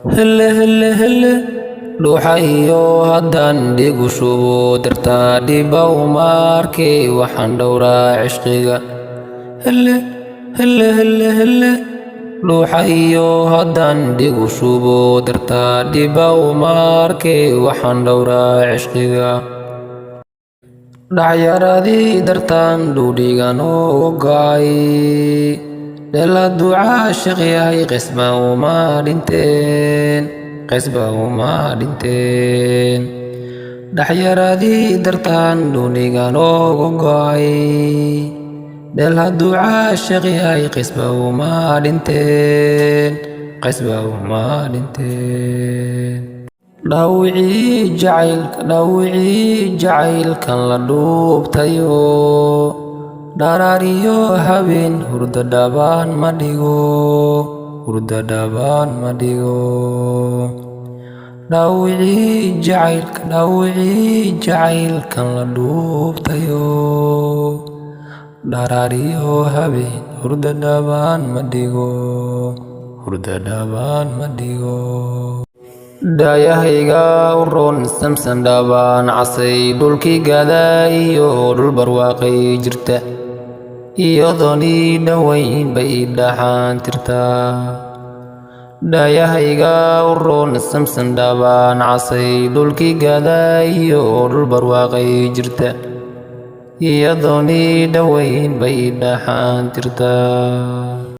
hele hele hele dhuuxayo haddaan dhigu shubo dartaa dhiba uma arkay waxaan dhowraa cishqiga hele hele hele hele dhuuxayo haddaan dhigu shubo dartaa dhiba uma arkay waxaan dhowraa cishqiga dhacyaradii dartaan dhuudhigan ugu go'ay dhela ducaa sheekh yahay qisba uma dhinteen dhacyaradii dartaan dhuudhigan ugu go'ay dhela ducaa sheekh yahay qisba uma dhinteen dhawicii jacaylkan la dhuubtayo dharaariyo habeen hurda dhabaan ma dhigo dhawicii jacaylkan la dhuubtayo dharaariyo habeen hurda dhabaan ma dhigo daayahayga u roon samsan dhabaan casay dhulkii gadaa iyo dhul barwaaqay jirta iyadoon ii dhowayn bay ii dhaxaan tirtaa daayahayga u roon samsan dhabaan casay dhulkii gadaa iyo dhul barwaaqay jirta iyadoon ii dhowayn bay ii dhaxaan tirtaa